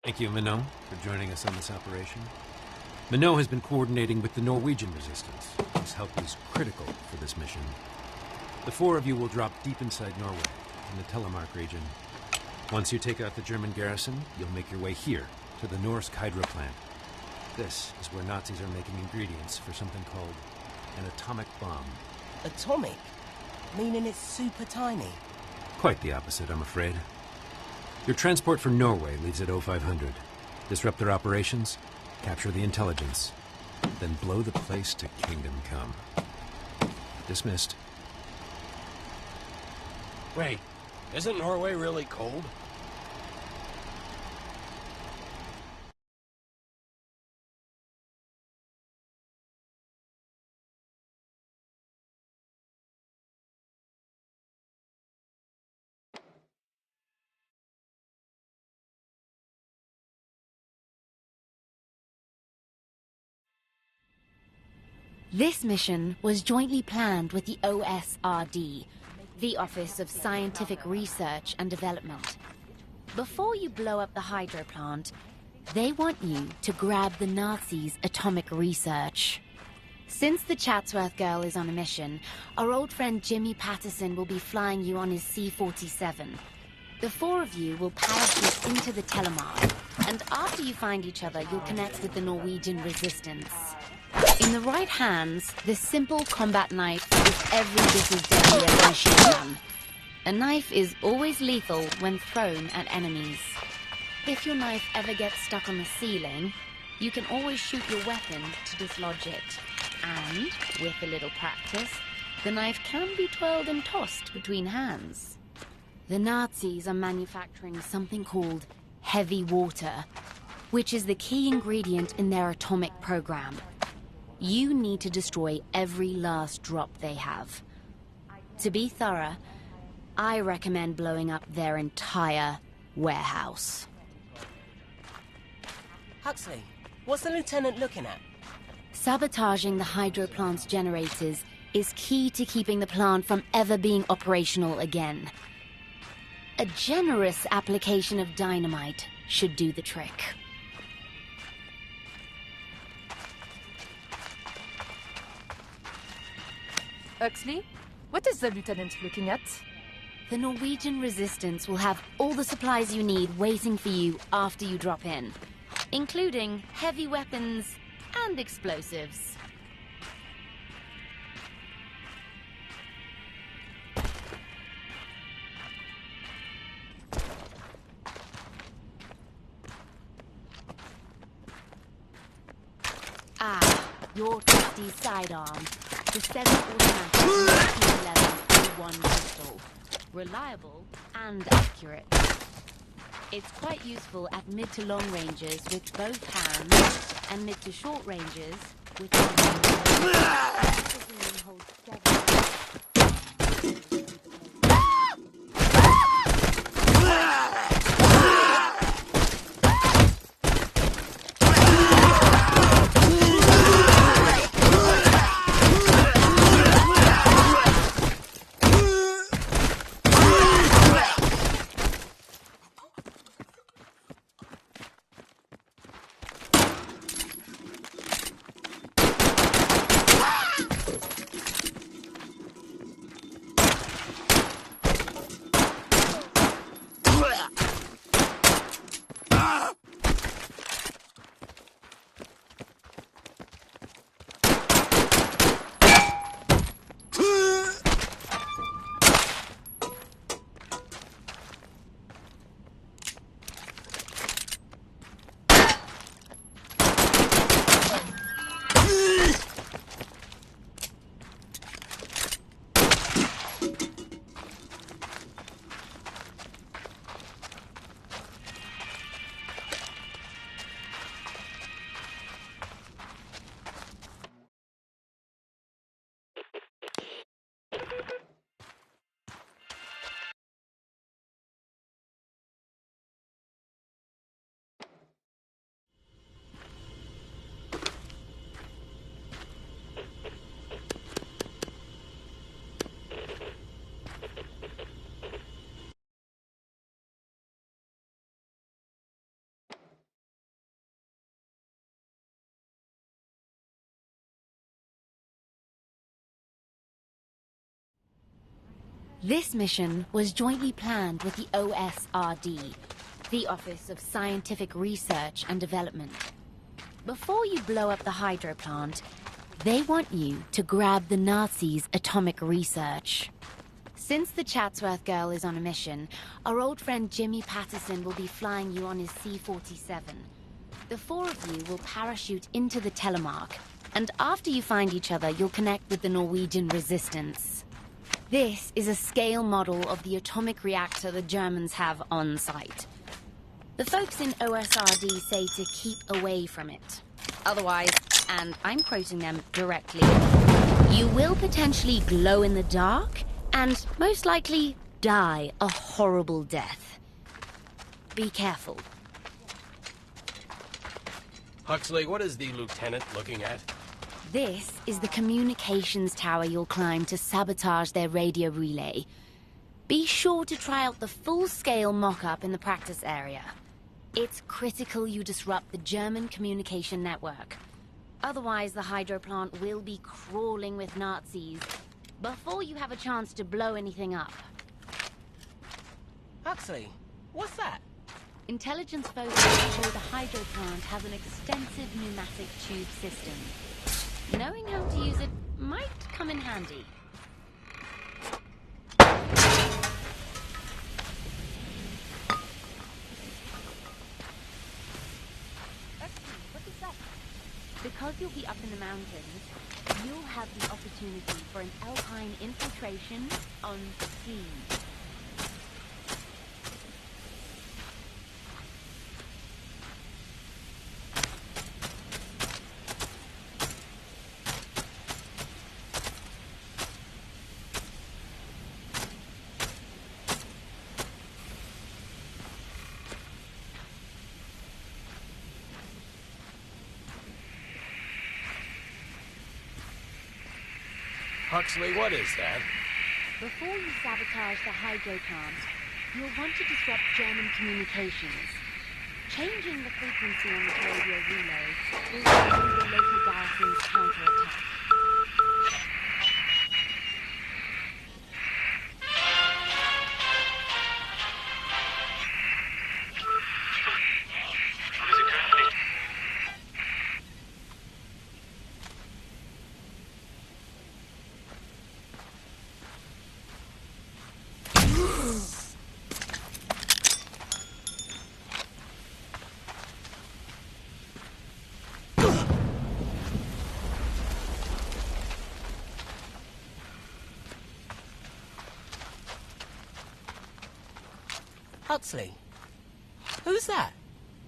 Thank you, Minot, for joining us on this operation. Minot has been coordinating with the Norwegian resistance. His help is critical for this mission. The four of you will drop deep inside Norway, in the Telemark region. Once you take out the German garrison, you'll make your way here, to the Norsk hydro plant. This is where Nazis are making ingredients for something called an atomic bomb. Atomic? Meaning it's super tiny? Quite the opposite, I'm afraid. Your transport for Norway leaves at 0500. Disrupt their operations, capture the intelligence, then blow the place to kingdom come. Dismissed. Wait, isn't Norway really cold? This mission was jointly planned with the OSRD, the Office of Scientific Research and Development. Before you blow up the hydro plant, they want you to grab the Nazis' atomic research. Since the Chatsworth girl is on a mission, our old friend Jimmy Patterson will be flying you on his C-47. The four of you will parachute into the Telemark, and after you find each other, you'll connect with the Norwegian resistance. In the right hands, the simple combat knife is every bit as deadly as a machine gun. A knife is always lethal when thrown at enemies. If your knife ever gets stuck on the ceiling, you can always shoot your weapon to dislodge it. And, with a little practice, the knife can be twirled and tossed between hands. The Nazis are manufacturing something called heavy water, which is the key ingredient in their atomic program. You need to destroy every last drop they have. To be thorough, I recommend blowing up their entire warehouse. Huxley, what's the lieutenant looking at? Sabotaging the hydro plant's generators is key to keeping the plant from ever being operational again. A generous application of dynamite should do the trick. Huxley, what is the lieutenant looking at? The Norwegian resistance will have all the supplies you need waiting for you after you drop in, including heavy weapons and explosives. Ah, your trusty sidearm. The 7 automatic 1911 A1 pistol. Reliable and accurate. It's quite useful at mid to long ranges with both hands, and mid to short ranges with one hand. This mission was jointly planned with the OSRD, the Office of Scientific Research and Development. Before you blow up the hydro plant, they want you to grab the Nazis' atomic research. Since the Chatsworth girl is on a mission, our old friend Jimmy Patterson will be flying you on his C-47. The four of you will parachute into the telemark, and after you find each other, you'll connect with the Norwegian resistance. This is a scale model of the atomic reactor the Germans have on site. The folks in OSRD say to keep away from it. Otherwise, and I'm quoting them directly, you will potentially glow in the dark and most likely die a horrible death. Be careful. Huxley, what is the lieutenant looking at? This is the communications tower you'll climb to sabotage their radio relay. Be sure to try out the full-scale mock-up in the practice area. It's critical you disrupt the German communication network. Otherwise, the hydro plant will be crawling with Nazis before you have a chance to blow anything up. Huxley, what's that? Intelligence folks show the hydro plant has an extensive pneumatic tube system. Knowing how to use it might come in handy. What is that? Because you'll be up in the mountains, you'll have the opportunity for an alpine infiltration on sea. Huxley, what is that? Before you sabotage the hydro plant, you'll want to disrupt German communications. Changing the frequency on the radio relay will enable the local garrison's counterattack. Huxley, who's that?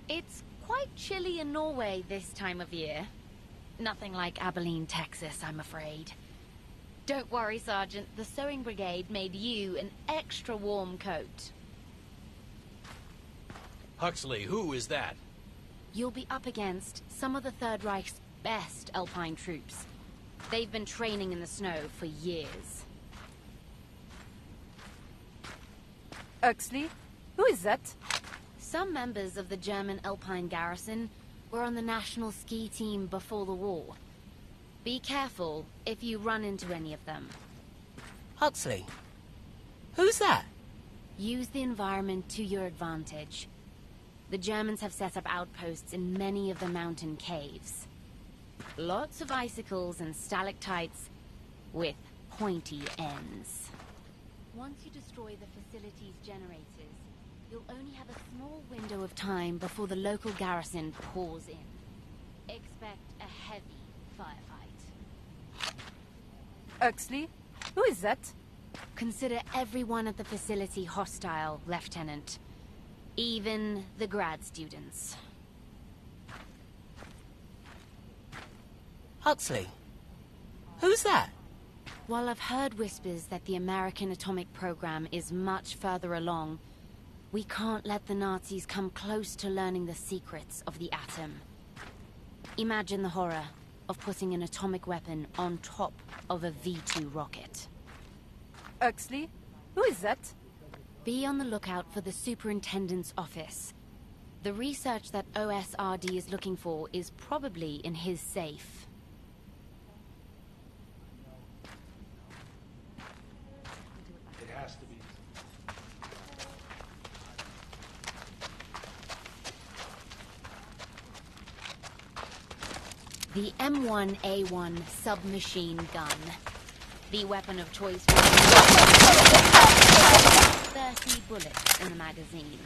It's quite chilly in Norway this time of year. Nothing like Abilene, Texas, I'm afraid. Don't worry, Sergeant. The sewing brigade made you an extra warm coat. Huxley, who is that? You'll be up against some of the Third Reich's best Alpine troops. They've been training in the snow for years. Huxley? Who is that? Some members of the German Alpine garrison were on the national ski team before the war. Be careful if you run into any of them. Huxley, who's that? Use the environment to your advantage. The Germans have set up outposts in many of the mountain caves. Lots of icicles and stalactites with pointy ends. Once you destroy the facility's generators, you'll only have a small window of time before the local garrison pours in. Expect a heavy firefight. Huxley? Who is that? Consider everyone at the facility hostile, Lieutenant. Even the grad students. Huxley, who's that? While I've heard whispers that the American atomic program is much further along, we can't let the Nazis come close to learning the secrets of the atom. Imagine the horror of putting an atomic weapon on top of a V-2 rocket. Huxley? Who is that? Be on the lookout for the Superintendent's office. The research that OSRD is looking for is probably in his safe. It has The M1A1 submachine gun. The weapon of choice. 30 bullets in the magazine.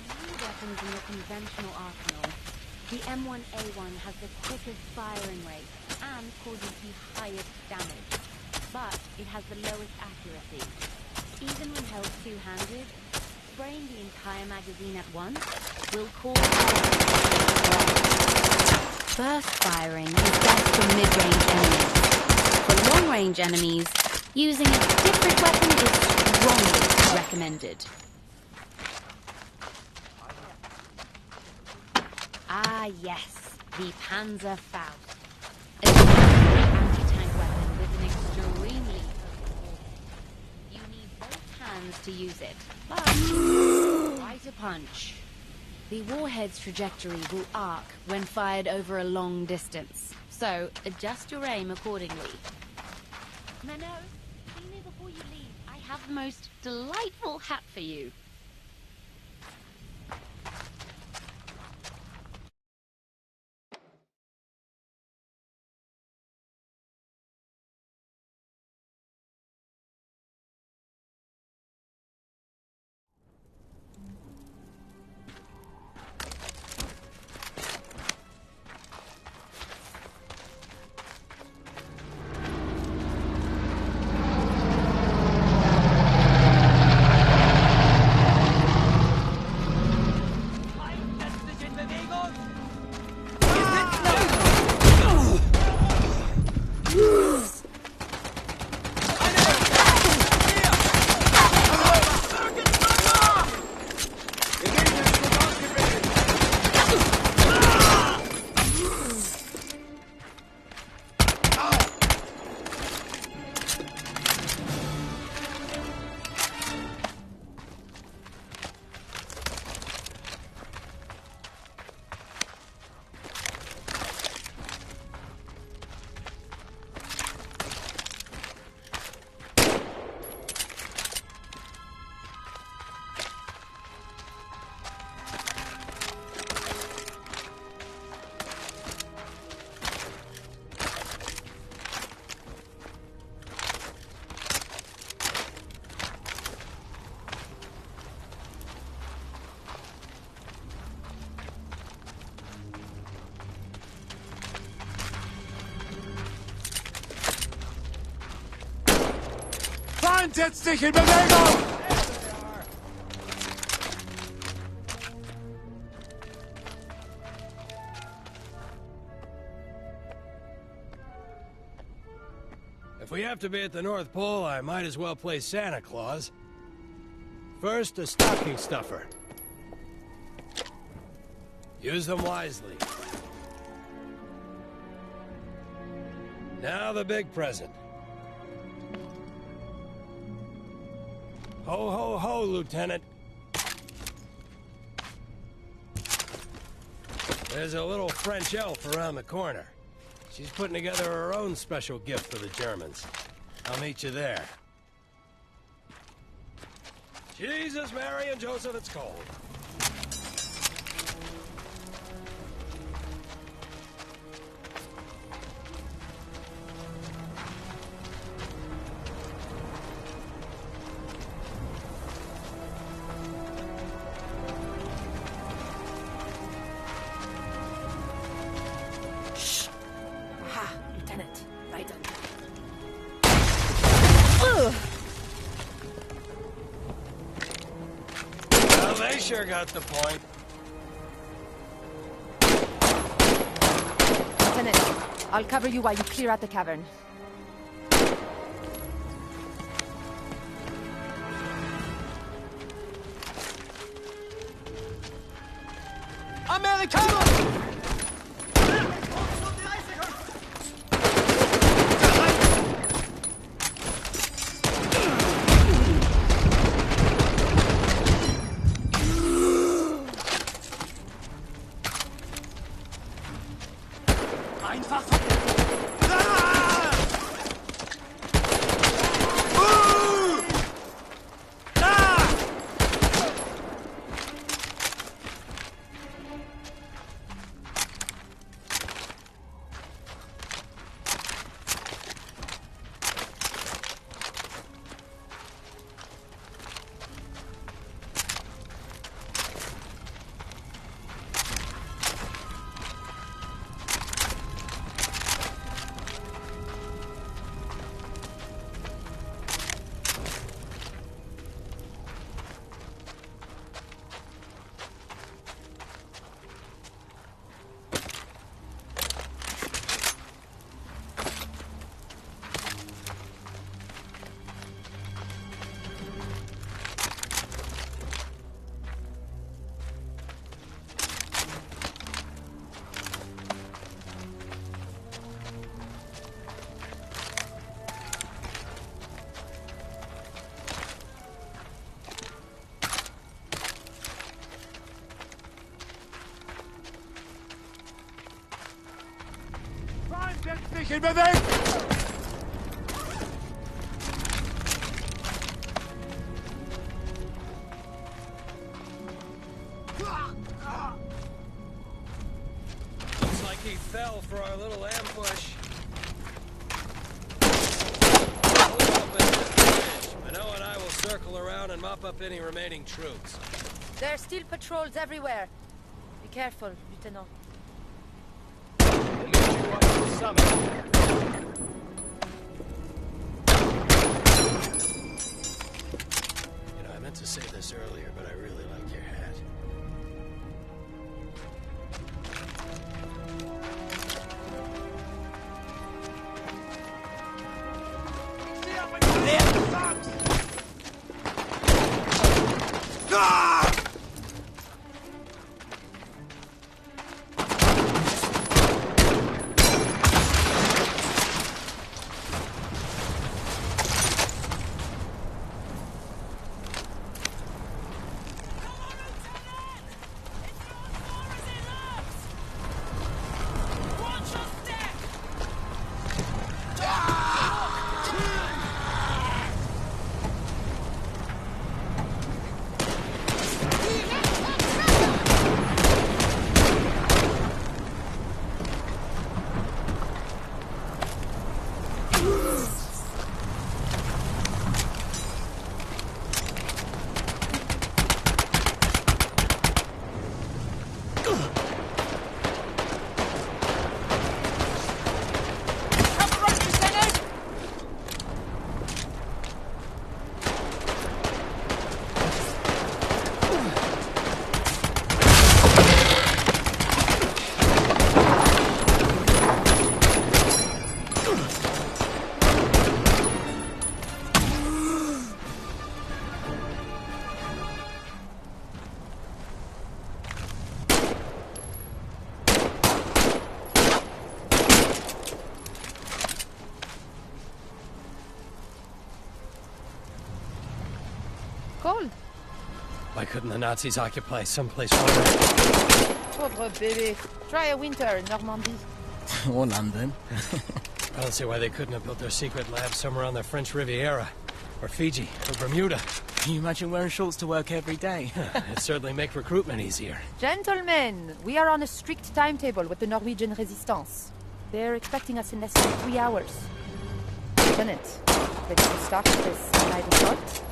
Few weapons in the conventional arsenal. The M1A1 has the quickest firing rate and causes the highest damage, but it has the lowest accuracy. Even when held two-handed, spraying the entire magazine at once will cause... Burst firing is best for mid-range enemies. For long-range enemies, using a different weapon is strongly recommended. Ah yes, the Panzerfaust. A anti-tank weapon with an extremely potent. You need both hands to use it, but quite a punch. The warhead's trajectory will arc when fired over a long distance, so adjust your aim accordingly. Mano, see me before you leave. I have the most delightful hat for you. Setz dich in Bewegung! If we have to be at the North Pole, I might as well play Santa Claus. First, a stocking stuffer. Use them wisely. Now the big present. Ho, ho, ho, Lieutenant. There's a little French elf around the corner. She's putting together her own special gift for the Germans. I'll meet you there. Jesus, Mary, and Joseph, it's cold. Sure got the point. Lieutenant, I'll cover you while you clear out the cavern. Americano! sich in Bewegung! Looks like he fell for our little ambush. Hold up and finish. Minot and I will circle around and mop up any remaining troops. There are still patrols everywhere. Be careful, Lieutenant. We'll meet you up at the summit. You know, I meant to say this earlier, but I really like your hat. Cold. Why couldn't the Nazis occupy someplace warmer? Pauvre bébé. Try a winter in Normandy. Or London. I don't see why they couldn't have built their secret lab somewhere on the French Riviera. Or Fiji. Or Bermuda. Can you imagine wearing shorts to work every day? It'd certainly make recruitment easier. Gentlemen, we are on a strict timetable with the Norwegian resistance. They're expecting us in less than 3 hours. Lieutenant, ready to start this night assault?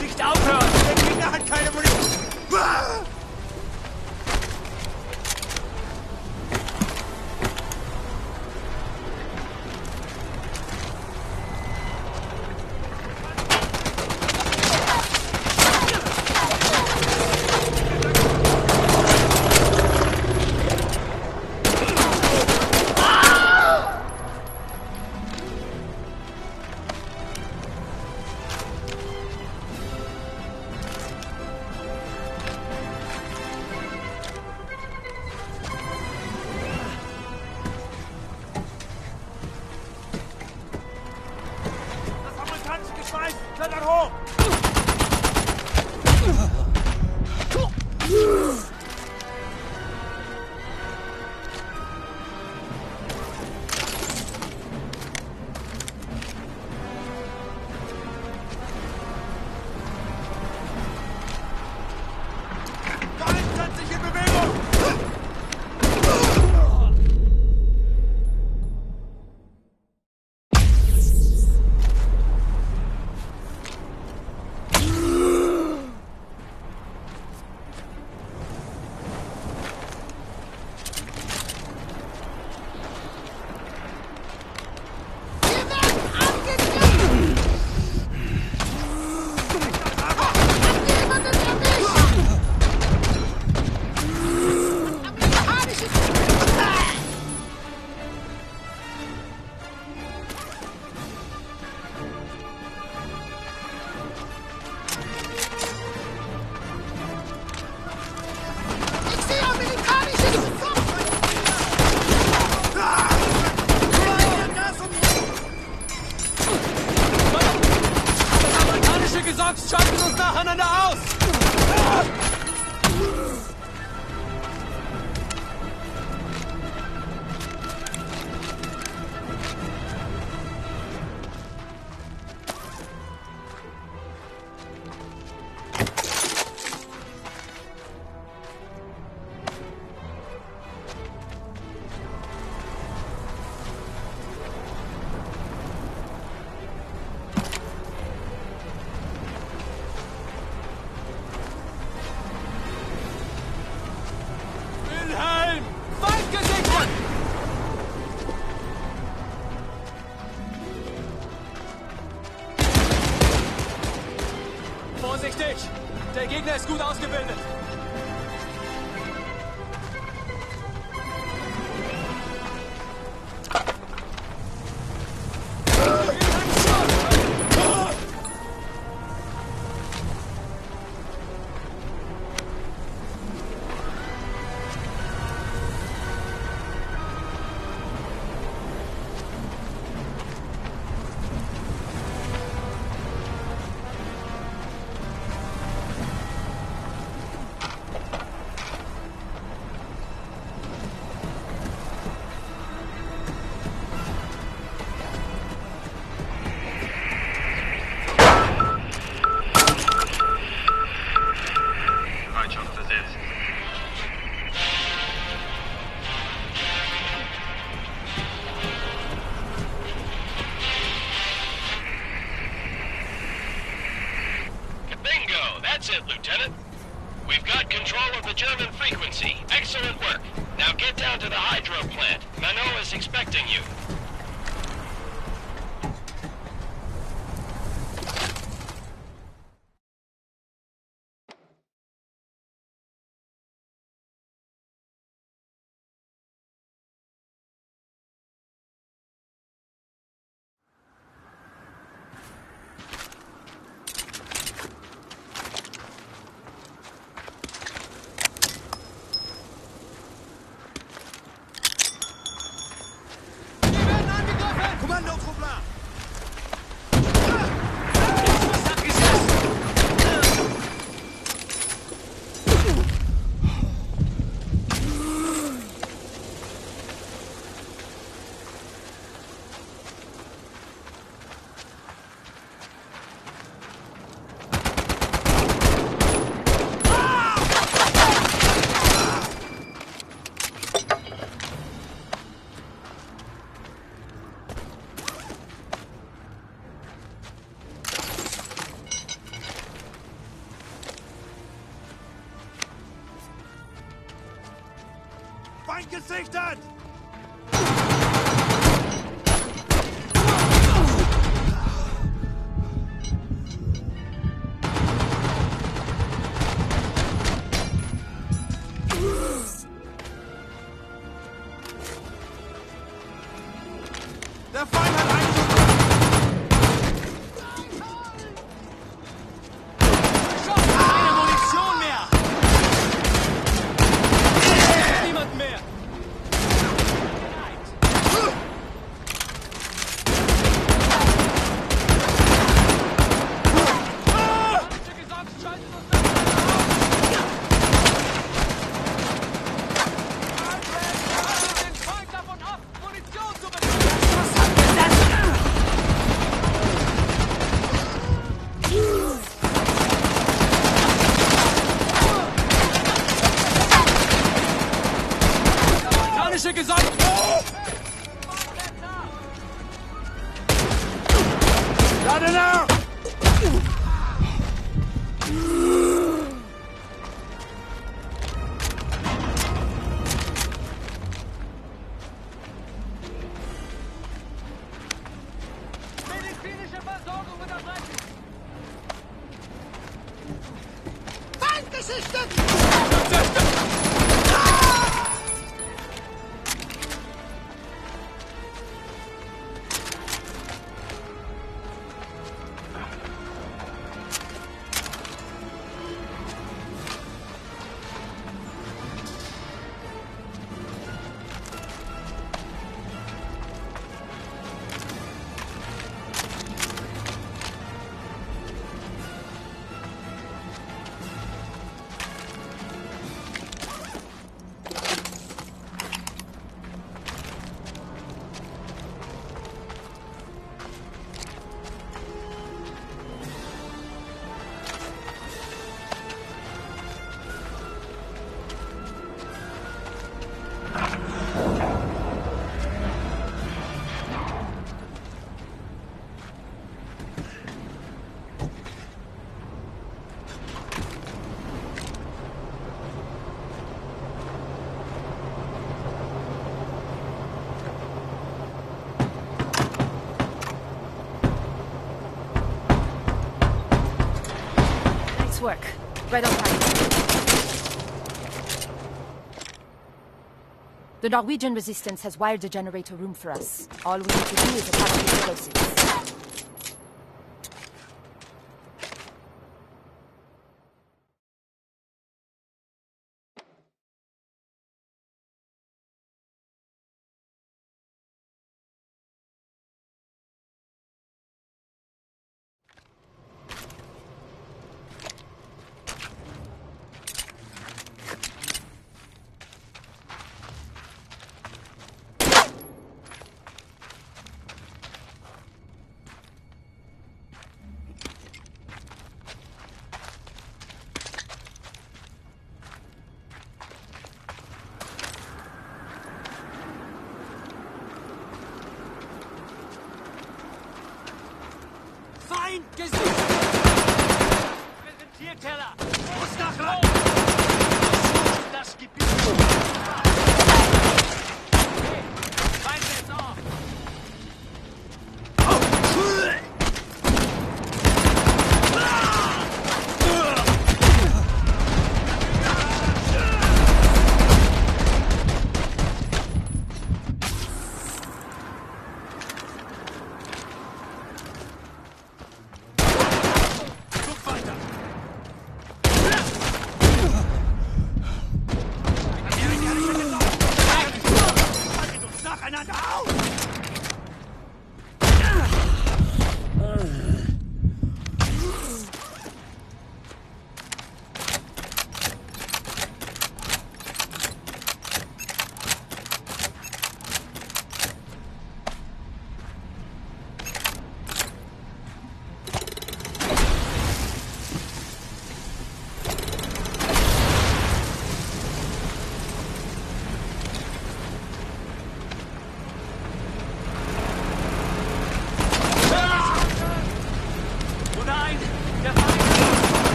Nicht aufhören! Der Gegner hat keine Munition! Klettern hoch! Feind setzt sich in Bewegung! Gesorgt schalten uns nacheinander aus! Wilhelm! Feind gesichert! Vorsichtig! Der Gegner ist gut ausgebildet! That's it, Lieutenant. We've got control of the German frequency. Excellent work. Now get down to the hydro plant. Manon is expecting you. gesichtet! Der Feind hat einen... Keine Munition mehr! Niemand mehr! Den Feind davon ab, Munition zu bekommen! Amerikanische Gesamt! Lade nach! Medizinische Versorgung unterbrechen! Feind gesichtet! Nice work. Right on time. The Norwegian resistance has wired a generator room for us. All we need to do is attack the explosives. Feind gesichtet! Präsentierteller! Muss nach Land! Das Gebiet! Okay, Feind ist auf!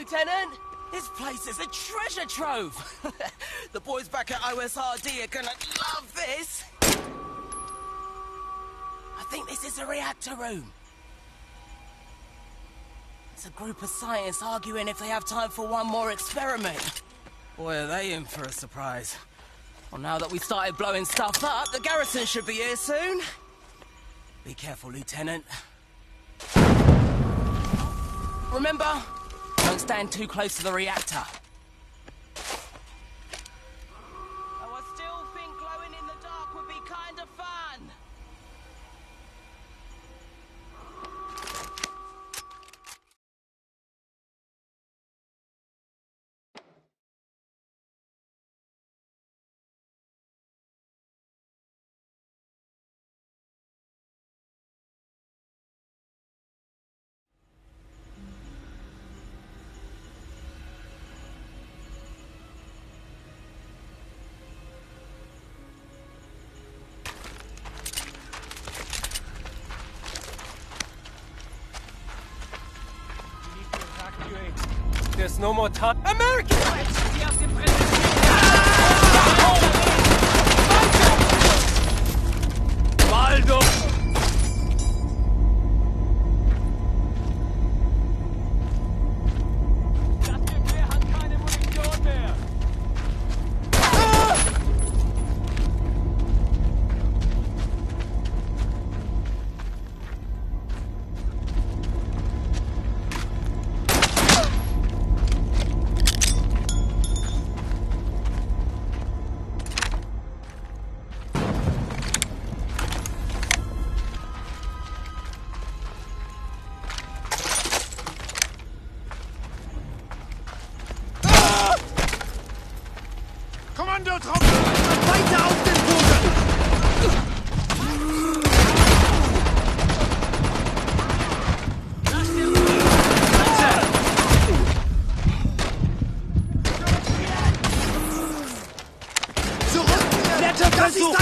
Lieutenant. This place is a treasure trove. The boys back at OSRD are gonna love this. I think this is a reactor room. It's a group of scientists arguing if they have time for one more experiment. Boy, are they in for a surprise. Well, now that we started blowing stuff up, the garrison should be here soon. Be careful, Lieutenant. Remember, don't stand too close to the reactor. Oh, I still think glowing in the dark would be kind of fun. There's no more time. American! Waldo! Das Gewehr hat keine Munition mehr. Kommandotruppen! Weiter auf den Boden! Zurück! Kletterversuch!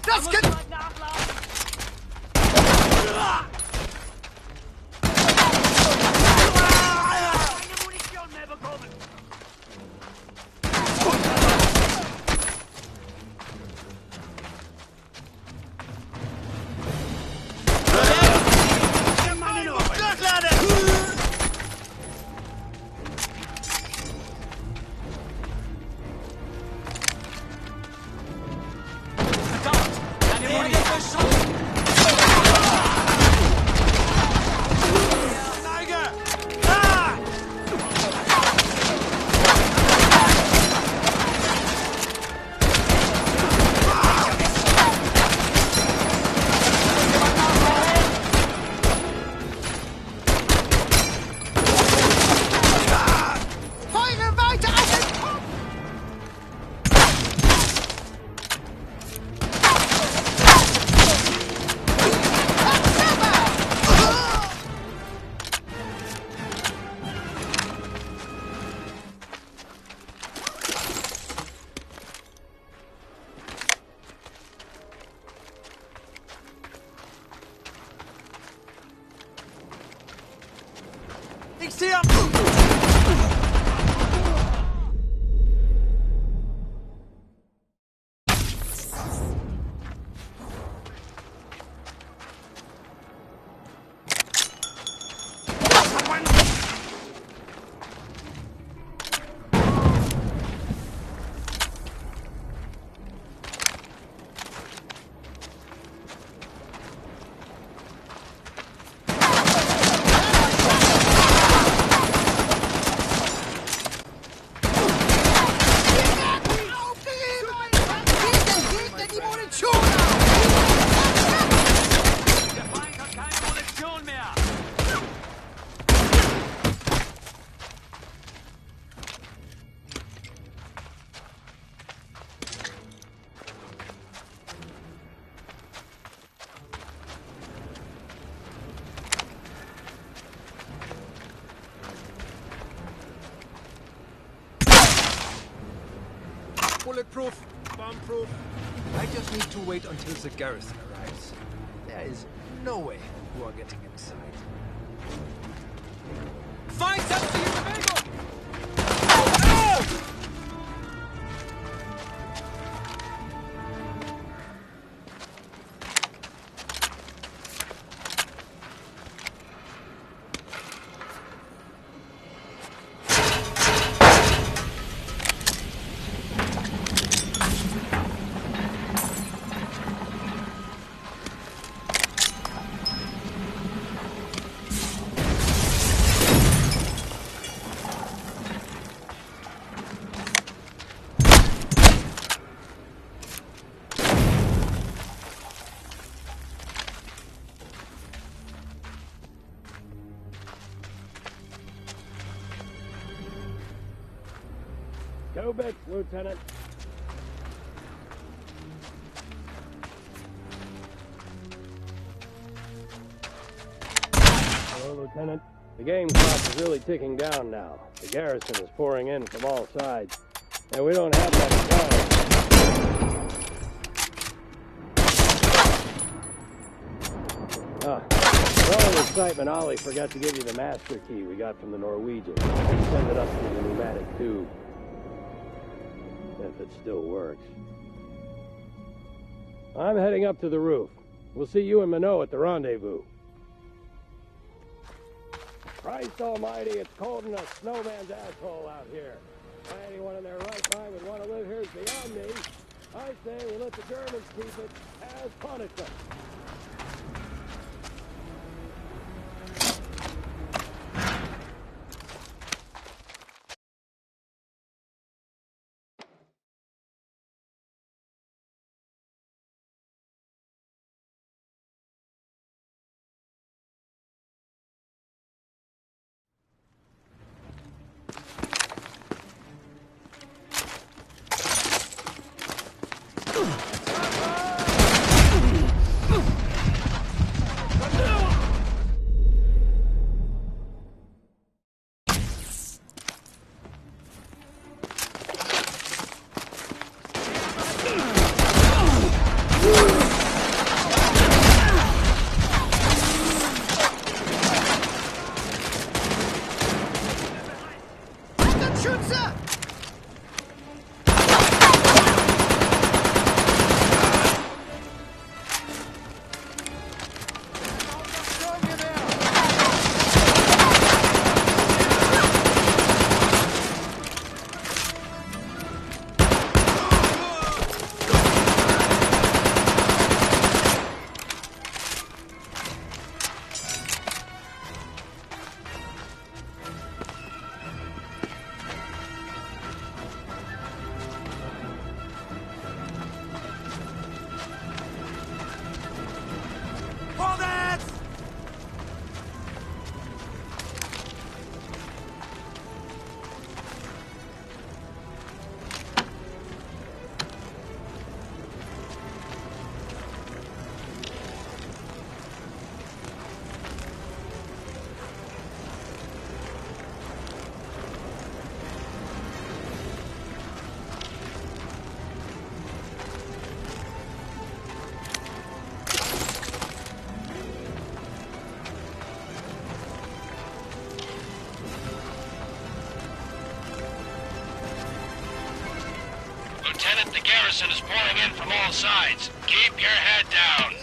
Das kann... Keine Munition mehr bekommen. Ich sehe... bulletproof, bomb-proof. I just need to wait until the garrison arrives. There is no way you are getting inside. Find something in the bagel! Two bits, Lieutenant. Hello, Lieutenant. The game clock is really ticking down now. The garrison is pouring in from all sides, and we don't have much time. For all the excitement, Ollie forgot to give you the master key we got from the Norwegian. Send it up through the pneumatic tube. If it still works. I'm heading up to the roof. We'll see you and Minot at the rendezvous. Christ almighty, it's cold in a snowman's asshole out here. Why anyone in their right mind would want to live here is beyond me. I say we let the Germans keep it as punishment. Lieutenant, the garrison is pouring in from all sides. Keep your head down.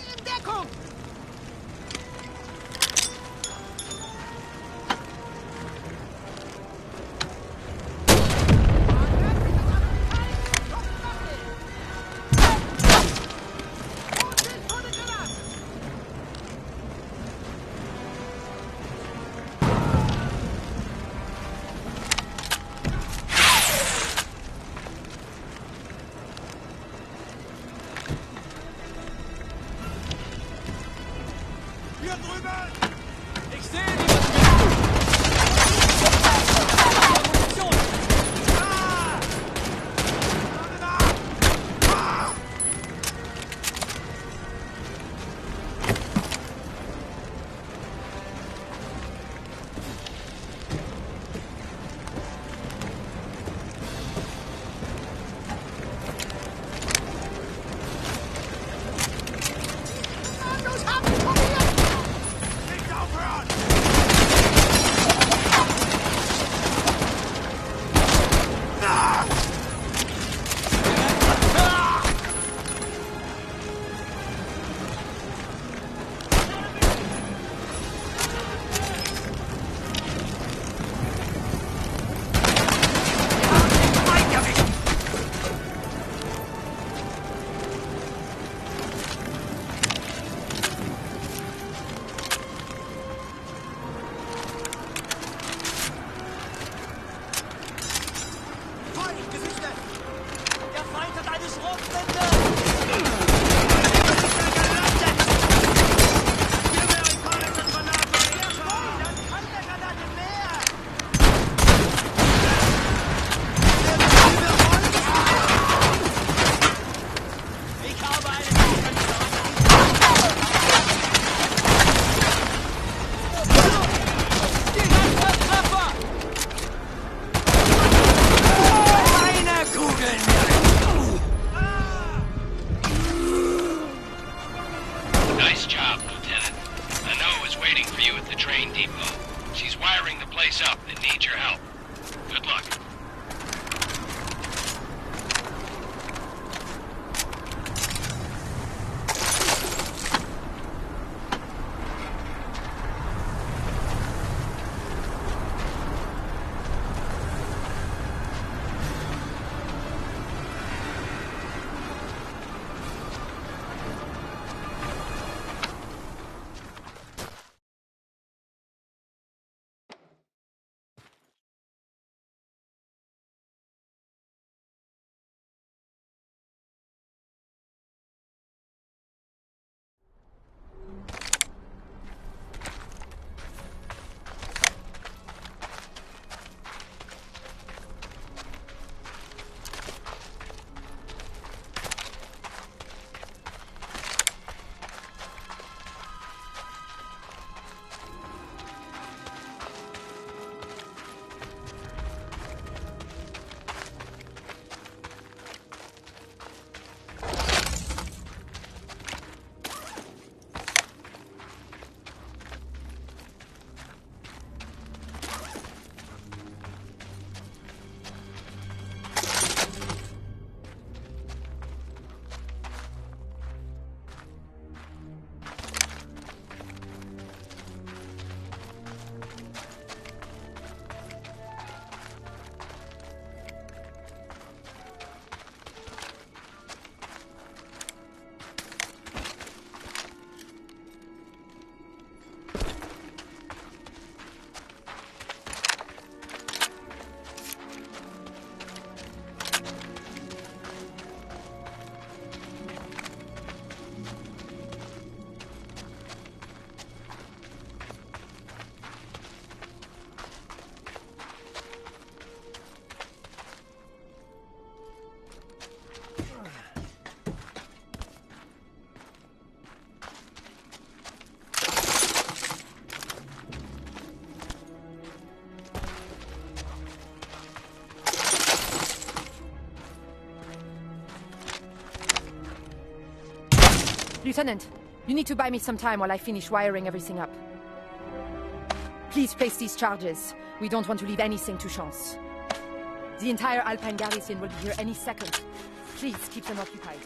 the train depot. She's wiring the place up and needs your help. Good luck. Lieutenant, you need to buy me some time while I finish wiring everything up. Please place these charges. We don't want to leave anything to chance. The entire Alpine garrison will be here any second. Please keep them occupied.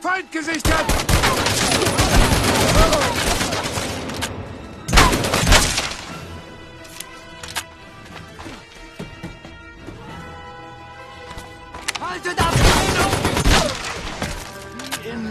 Feind gesichtet! sollte da sein! In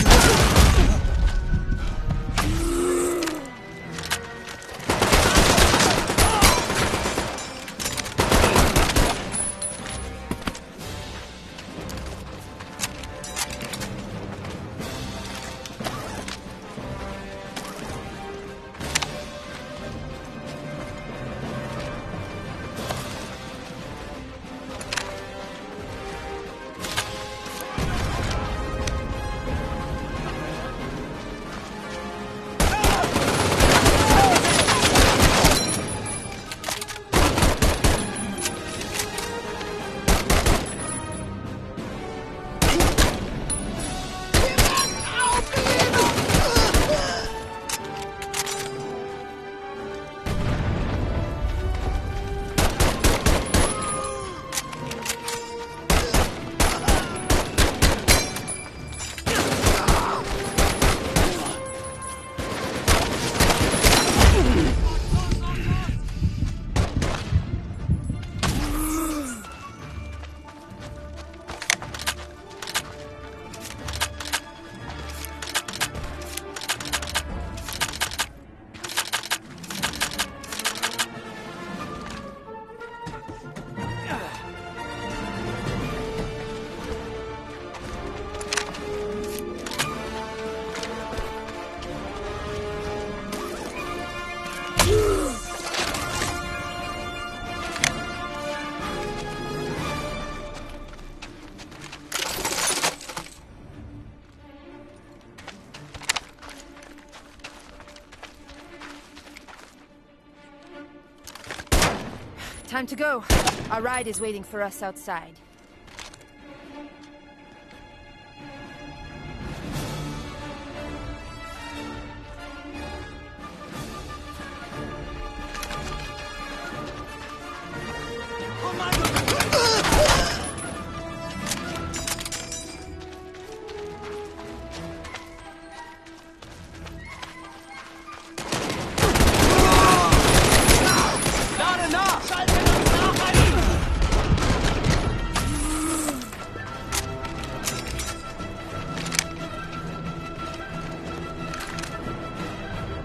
Time to go. Our ride is waiting for us outside.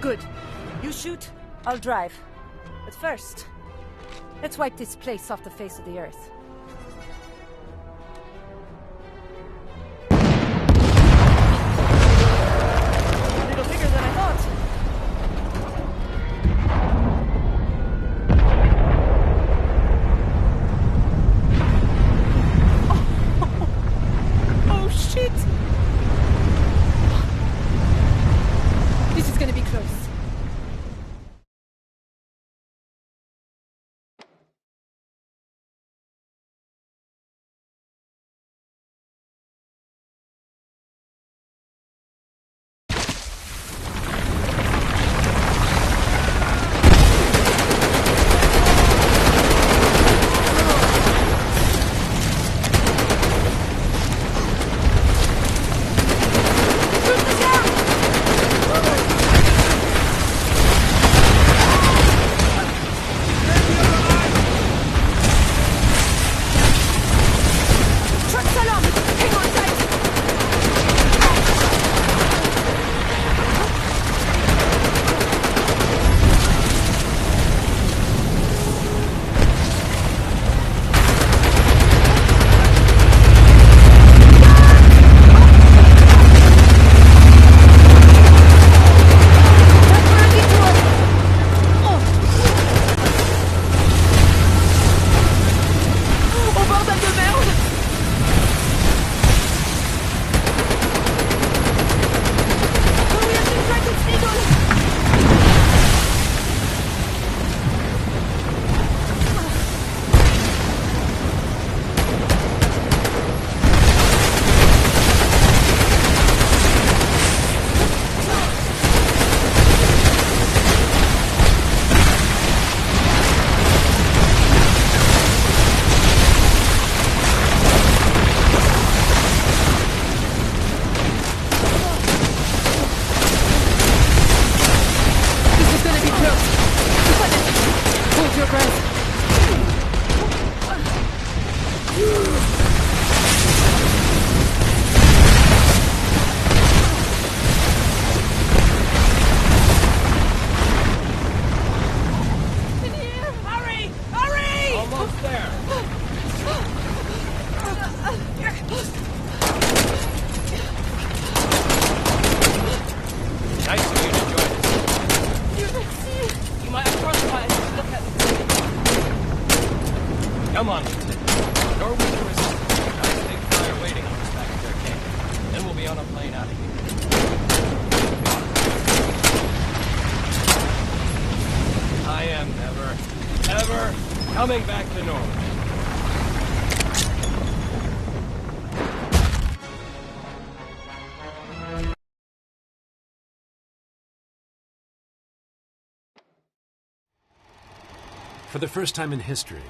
Good. You shoot, I'll drive. But first, let's wipe this place off the face of the earth. A little bigger than I thought. Oh shit! This is gonna be close. Norwegian resistance. Nice big flyer waiting on us back at their camp. Then we'll be on a plane out of here. I am ever coming back to Norway. For the first time in history,